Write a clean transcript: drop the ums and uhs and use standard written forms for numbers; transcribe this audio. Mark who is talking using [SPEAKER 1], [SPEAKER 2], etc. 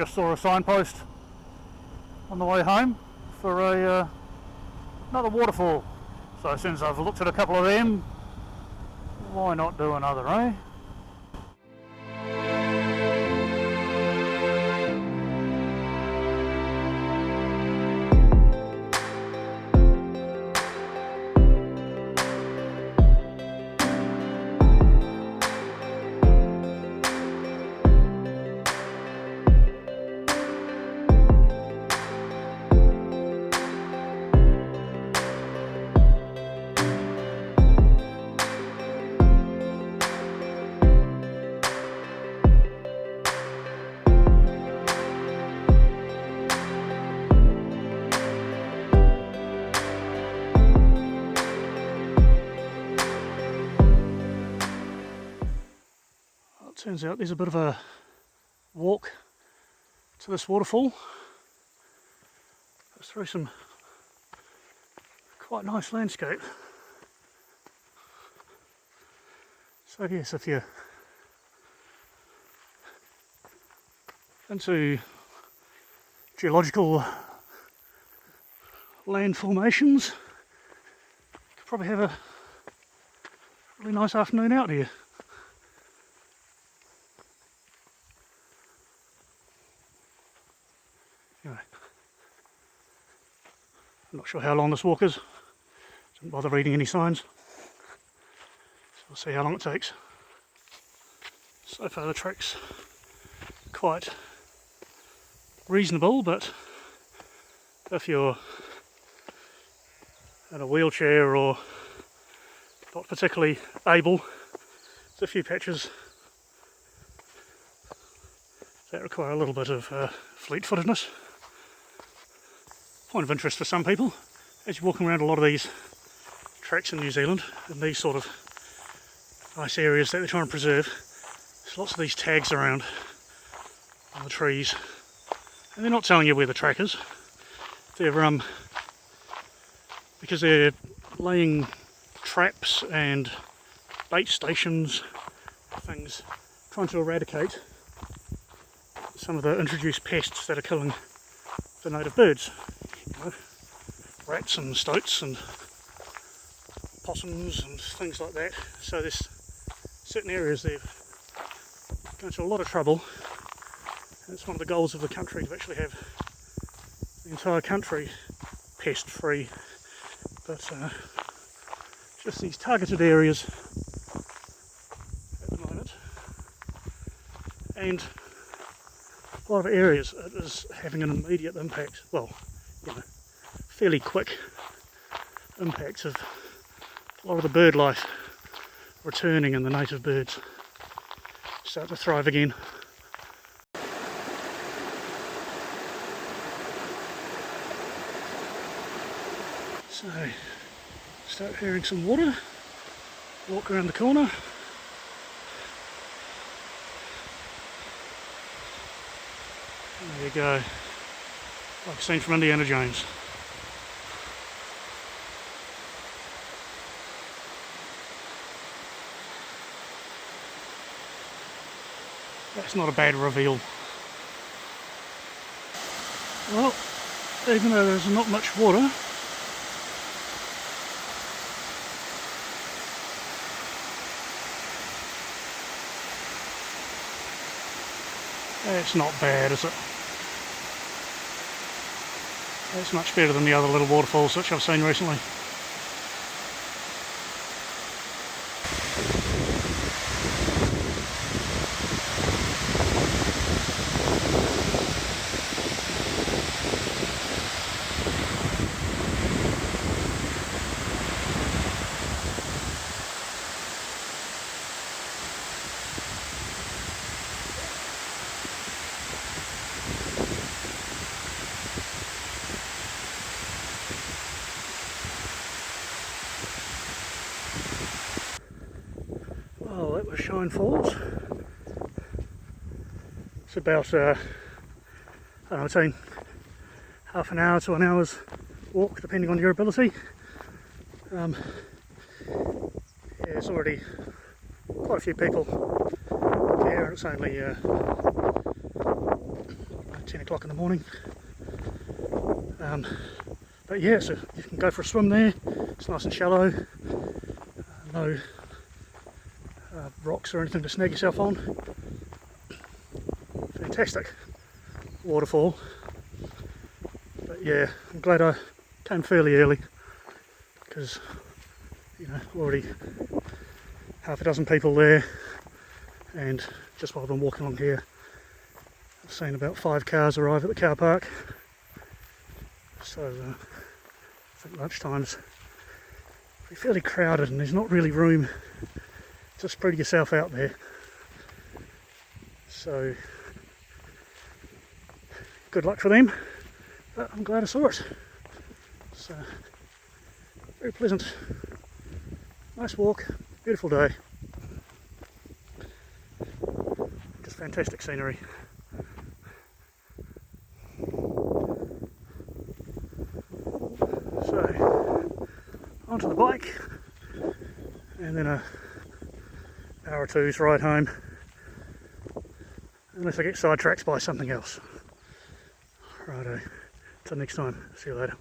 [SPEAKER 1] just saw a signpost on the way home for another waterfall. So since I've looked at a couple of them, why not do another, eh? Turns out there's a bit of a walk to this waterfall. It's through some quite nice landscape. So yes, if you're into geological land formations, you could probably have a really nice afternoon out here. Anyway, I'm not sure how long this walk is. Didn't bother reading any signs. So we'll see how long it takes. So far the track's quite reasonable, but if you're in a wheelchair or not particularly able, there's a few patches that require a little bit of fleet-footedness. Point of interest for some people, as you're walking around a lot of these tracks in New Zealand, in these sort of nice areas that they're trying to preserve, there's lots of these tags around on the trees, and they're not telling you where the track is. They're because they're laying traps and bait stations, things, trying to eradicate some of the introduced pests that are killing the native birds. You know, rats and stoats and possums and things like that. So there's certain areas they've gone to a lot of trouble. And it's one of the goals of the country to actually have the entire country pest free. But just these targeted areas at the moment. And a lot of areas it is having an immediate impact, well, you know, fairly quick impacts of a lot of the bird life returning and the native birds start to thrive again. So, start hearing some water, walk around the corner. There you go, like a scene from Indiana Jones. That's not a bad reveal. Well, even though there's not much water, it's not bad, is it? It's much better than the other little waterfalls which I've seen recently. Oh, that was Shine Falls. It's about, I don't know, between half an hour to an hour's walk, depending on your ability. Yeah, there's already quite a few people there, and it's only 10 o'clock in the morning. But yeah, so you can go for a swim there. It's nice and shallow. No rocks or anything to snag yourself on. Fantastic waterfall. But yeah, I'm glad I came fairly early, because you know, already half a dozen people there, and just while I've been walking along here I've seen about 5 cars arrive at the car park. So I think lunchtime's fairly crowded and there's not really room to spread yourself out there. So good luck for them, but I'm glad I saw it. So very pleasant, nice walk, beautiful day, just fantastic scenery. So onto the bike, and then a hour or two's ride home, unless I get sidetracked by something else. Righto, till next time, see you later.